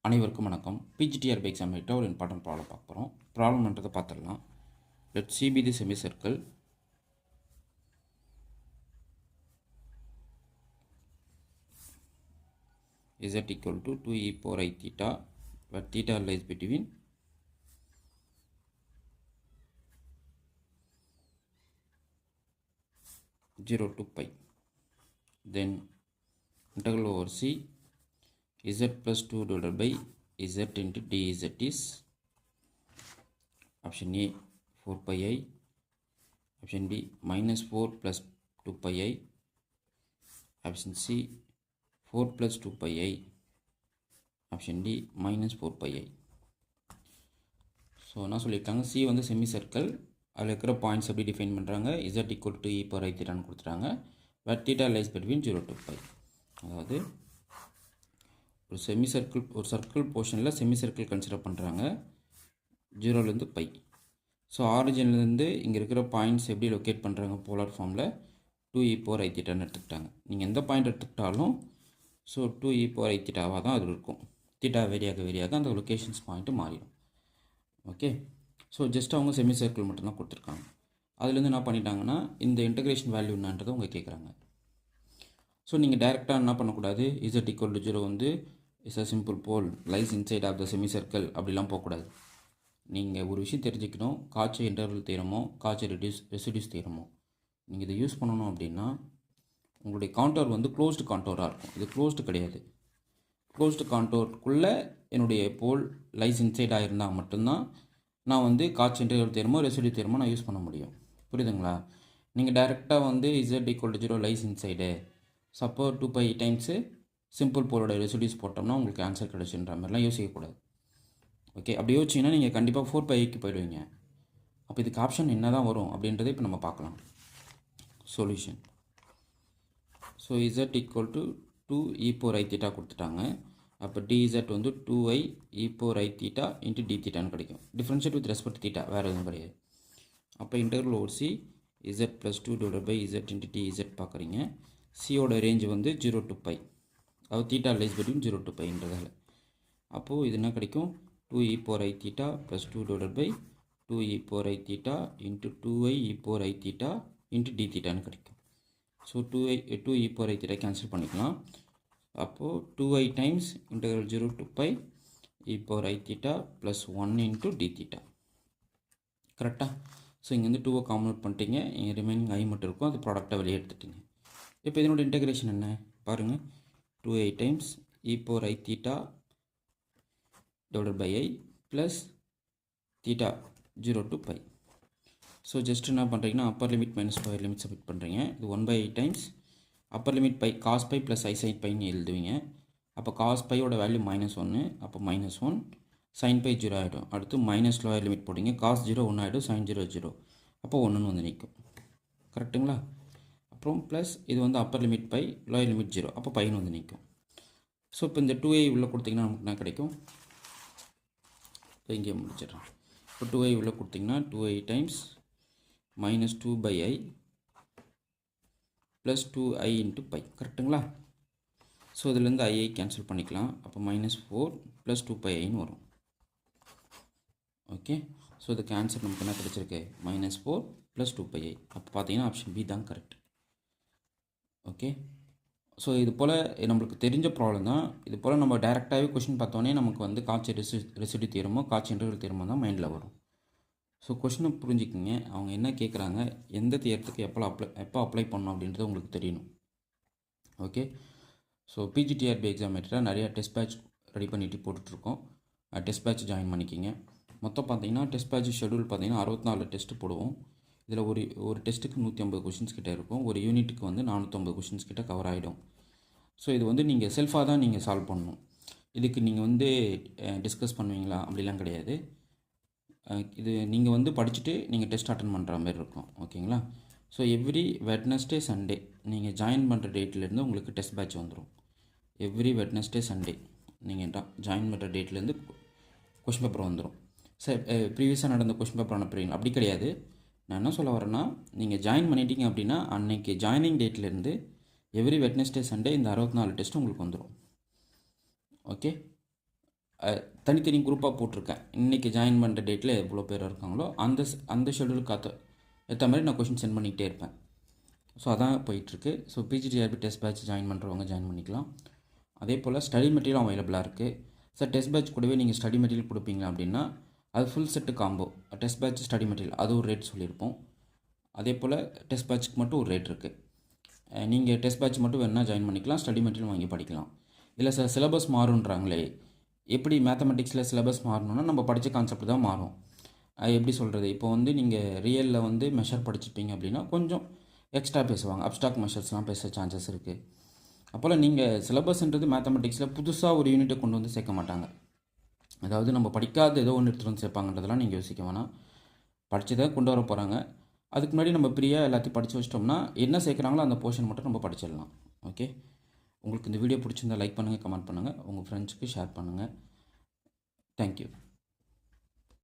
அனைவருக்கும் வணக்கம். PGTRB exam கிட்ட ஒரு இம்பார்ட்டன்ட் ப்ராப்ளம் பார்க்க போகிறோம். ப்ராப்ளம்ன்றதை பார்த்துடலாம். Let see be the semi circle z equal to 2 e power I theta, where theta lies between 0 to pi. Then integral over c z plus 2 divided by z into dz is option A 4 pi I, option B minus 4 plus 2 pi I, option C 4 plus 2 pi I, option D minus 4 pi I. So என்ன சொல்லியிருக்காங்க, C வந்து semi circle, அதில் இருக்கிற points எப்படி define பண்ணுறாங்க, z equal to e power i தீட்டான்னு கொடுத்துட்டாங்க. Where theta lies between 0 to pi. அதாவது ஒரு செமி சர்க்கிள், ஒரு சர்க்கிள் போர்ஷனில் செமி சர்க்கிள் கன்சிடர் பண்ணுறாங்க 0லேருந்து பை. ஸோ ஆரிஜின்லேருந்து இங்கே இருக்கிற பாயிண்ட்ஸ் எப்படி லொக்கேட் பண்ணுறாங்க போலார் ஃபார்மில் 2 e பவர் ஐ தீட்டான்னு எடுத்துக்கிட்டாங்க. நீங்கள் எந்த பாயிண்ட் எடுத்துக்கிட்டாலும் ஸோ 2 e பவர் ஐ தீட்டாவாக தான் அது இருக்கும். தீட்டா வேரியாக அந்த லொக்கேஷன்ஸ் பாயிண்ட்டு மாறிடும். ஓகே, ஸோ ஜஸ்ட் அவங்க செமி சர்க்கிள் மட்டும்தான் கொடுத்துருக்காங்க. அதுலேருந்து என்ன பண்ணிட்டாங்கன்னா இந்த இன்டகிரேஷன் வேல்யூ என்னன்றதை அவங்க கேட்குறாங்க. ஸோ நீங்கள் டைரெக்டாக என்ன பண்ணக்கூடாது, இசட் ஈக்குவல் டு 0 வந்து is a simple pole lies inside of the semi circle அப்படிலாம் போகக்கூடாது. நீங்கள் ஒரு விஷயம் தெரிஞ்சுக்கணும், காட்சி இன்டர்வல் தேரமோ காட்சி ரெசிடியூஸ் தேரமோ நீங்கள் இதை யூஸ் பண்ணணும் அப்படின்னா உங்களுடைய கான்டோர் வந்து க்ளோஸ்டு கான்டோராக இருக்கும். இது க்ளோஸ்டு கிடையாது. க்ளோஸ்டு கான்டோருக்குள்ளே என்னுடைய போல் லைஸ் இன்சைடாக இருந்தால் மட்டும்தான் நான் வந்து காட்சி இன்டர்வல் தேரமோ ரெசிடியூ தேரமோ நான் யூஸ் பண்ண முடியும். புரியுதுங்களா? நீங்கள் டைரெக்டாக வந்து z equal to 0 lies inside சப்போ 2 pi டைம்ஸு சிம்பிள் போலோட ரெசிடியூஸ் போட்டோம்னா உங்களுக்கு ஆன்சர் கிடச்சுன்ற மாதிரிலாம் யோசிக்கக்கூடாது. ஓகே, அப்படி யோசிச்சிங்கன்னா நீங்கள் கண்டிப்பாக 4 piக்கு போயிடுவீங்க. அப்போ இதுக்கு ஆப்ஷன் என்ன தான் வரும் அப்படின்றத இப்போ நம்ம பார்க்கலாம். Solution. So Z equal to 2 e power I theta கொடுத்துட்டாங்க. அப்போ dz வந்து 2i e power I theta into d thetaன்னு கிடைக்கும். டிஃப்ரென்ஷியேட் வித் ரெஸ்பெக்ட் தீட்டா, வேறு எதுவும் கிடையாது. அப்போ interval over C z plus 2 divided by z into dz பார்க்குறீங்க. சியோட ரேஞ்ச் வந்து 0 to pi, அதாவது தீட்டா லைஸ் பிட்வீன் 0 to piன்றதால. அப்போது இது என்ன கிடைக்கும், 2 e power I theta plus 2 divided by 2 e power I theta into 2i e power I theta into d thetaன்னு கிடைக்கும். So 2 e power I theta cancel பண்ணிக்கலாம். அப்போது 2i times integral 0 to pi e power I theta plus 1 into d theta. கரெக்டாக? So இங்கே வந்து 2 common out பண்ணிட்டீங்க, இங்கே remaining i மட்டும் இருக்கும், அது ப்ராடக்டாக வெளியே எடுத்துட்டீங்க. இப்போ இதனோட இன்டெகிரேஷன் என்ன பாருங்கள், 2i times e power I theta divided by I plus theta 0 to pi. So just என்ன பண்ணுறீங்கன்னா upper limit minus square limit submit பண்ணுறீங்க. இது 1/i times upper limit pi cos pi plus i sine பைன்னு எழுதுவீங்க. அப்போ cos பையோட value -1, அப்போ -1 sign by 0 ஆகிடும். அடுத்து மைனஸ் லோயர் லிமிட் போட்டிங்க, காஸ் 0 1 ஆகிடும், சைன் 0 0, அப்போ 1ன்னு வந்து நிற்கும். கரெக்டுங்களா? அப்புறம் ப்ளஸ் இது வந்து Appar limit by lower limit 0, அப்போ பைன்னு வந்து நிற்கும். ஸோ இப்போ இந்த 2i உள்ளே கொடுத்திங்கன்னா நமக்கு என்ன கிடைக்கும், இப்போ இங்கே முடிச்சிடுறேன். இப்போ 2i உள்ளே கொடுத்திங்கன்னா 2i times -2/i plus 2i into pi. கரெக்டுங்களா? ஸோ இதுலேருந்து ஐஐ கேன்சல் பண்ணிக்கலாம். அப்போ -4 ப்ளஸ் 2πiன்னு வரும். ஓகே, ஸோ இதுக்கு ஆன்சர் நமக்கு என்ன கிடச்சிருக்கு, -4 ப்ளஸ் 2πi. அப்போ பார்த்தீங்கன்னா ஆப்ஷன் பி தான் கரெக்ட். ஓகே, ஸோ இது போல் நம்மளுக்கு தெரிஞ்ச ப்ராப்ளம் தான். இது போல் நம்ம டேரெக்டாகவே கொஷின் பார்த்தோன்னே நமக்கு வந்து காட்சி ரெசிடியூ தேரமோ காட்சி இன்டர்வல் தேரமோ தான் மைண்டில் வரும். ஸோ கொஷினை புரிஞ்சுக்கிங்க, அவங்க என்ன கேட்குறாங்க, எந்த தியரத்துக்கு எப்போ அப்ளை பண்ணணும் அப்படின்றது உங்களுக்கு தெரியணும். ஓகே, ஸோ பிஜிடிஆர்பி எக்ஸாமேட்டராக நிறையா டெஸ்ட் பேட்ச் ரெடி பண்ணிட்டு போட்டுட்ருக்கோம். டெஸ்ட் பேட்ச் ஜாயின் பண்ணிக்கிங்க. மொத்தம் பார்த்தீங்கன்னா டெஸ்ட் பேட்ச் ஷெடியூல் பார்த்தீங்கன்னா 64 டெஸ்ட்டு போடுவோம். இதில் ஒரு டெஸ்ட்டுக்கு 150 கொஷின்ஸ் கிட்டே இருக்கும். ஒரு யூனிட்டுக்கு வந்து 450 கொஷின்ஸ் கிட்ட கவர் ஆகிடும். ஸோ இது வந்து நீங்கள் செல்ஃபாக தான் நீங்கள் சால்வ் பண்ணணும். இதுக்கு நீங்கள் வந்து டிஸ்கஸ் பண்ணுவீங்களா அப்படிலாம் கிடையாது. இது நீங்கள் வந்து படிச்சுட்டு நீங்கள் டெஸ்ட் அட்டன் பண்ணுற மாதிரி இருக்கும். ஓகேங்களா? ஸோ எவ்ரி வெட்னஸ்டே சண்டே நீங்கள் ஜாயின் பண்ணுற டேட்லேருந்து உங்களுக்கு டெஸ்ட் பேட்ச் வந்துடும். எவ்ரி வெட்னஸ்டே சண்டே நீங்கள் ஜாயின் பண்ணுற டேட்லேருந்து கொஷின் பேப்பர் வந்துடும். சார் ப்ரீவியஸாக நடந்த கொஷின் பேப்பர் அனுப்புறீங்களா? அப்படி கிடையாது. நான் என்ன சொல்ல வரேன்னா, நீங்கள் ஜாயின் பண்ணிட்டீங்க அப்படின்னா அன்றைக்கி ஜாயினிங் டேட்லேருந்து எவ்ரி வெட்னஸ்டே சண்டே இந்த 64 டெஸ்ட்டு உங்களுக்கு வந்துடும். ஓகே, தனித்தனி குரூப்பாக போட்டிருக்கேன். இன்றைக்கி ஜாயின் பண்ணுற டேட்டில் எவ்வளோ பேர் இருக்காங்களோ அந்த ஷெடியூலுக்கு ஏற்ற மாதிரி நான் கொஷின் சென்ட் பண்ணிக்கிட்டே இருப்பேன். ஸோ அதான் போயிட்டுருக்கு. So PGTRB test batch join பண்ணுறவங்க ஜாயின் பண்ணிக்கலாம். அதே போல் ஸ்டடி மெட்டீரியல் அவைலபிளாக இருக்குது. சார் டெஸ்ட் பேட்ச் கூடவே நீங்கள் ஸ்டடி மெட்டீரியல் கொடுப்பீங்களா அப்படின்னா, அது full set combo. Test batch study material அது ஒரு ரேட் சொல்லியிருப்போம். அதே போல் டெஸ்ட் பேட்ச்சுக்கு மட்டும் ஒரு ரேட் இருக்குது. நீங்கள் டெஸ்ட் பேட்ச் மட்டும் வேணால் ஜாயின் பண்ணிக்கலாம், ஸ்டடி மெட்டீரியல் வாங்கி படிக்கலாம். இல்லை சார் சிலபஸ் மாறுன்றாங்களே, எப்படி மேத்தமெட்டிக்ஸில் சிலபஸ் மாறணும்னா நம்ம படித்த கான்செப்ட் தான் மாறும். எப்படி சொல்கிறது, இப்போ வந்து நீங்கள் ரியலில் வந்து மெஷர் படிச்சுப்பீங்க அப்படின்னா கொஞ்சம் எக்ஸ்ட்ரா பேசுவாங்க, அப்ஸ்ட்ராக்ட் மெஷர்ஸ்லாம் பேச சான்சஸ் இருக்குது. அப்போல் நீங்கள் சிலபஸ்ன்றது மேத்தமெட்டிக்ஸில் புதுசாக ஒரு யூனிட்டை கொண்டு வந்து சேர்க்க மாட்டாங்க. அதாவது நம்ம படிக்காத ஏதோ ஒன்று எடுத்துகிட்டு வந்து சேர்ப்பாங்கன்றதெல்லாம் நீங்கள் யோசிக்க வேணாம். படித்ததை கொண்டு வர போகிறாங்க. அதுக்கு முன்னாடி நம்ம ஃப்ரீயாக எல்லாத்தையும் படித்து வச்சிட்டோம்னா என்ன சேர்க்குறாங்களோ அந்த போர்ஷன் மட்டும் நம்ம படிச்சிடலாம். ஓகே, உங்களுக்கு இந்த வீடியோ பிடிச்சிருந்தா லைக் பண்ணுங்கள், கமெண்ட் பண்ணுங்கள், உங்கள் ஃப்ரெண்ட்ஸுக்கு ஷேர் பண்ணுங்கள். தேங்க்யூ.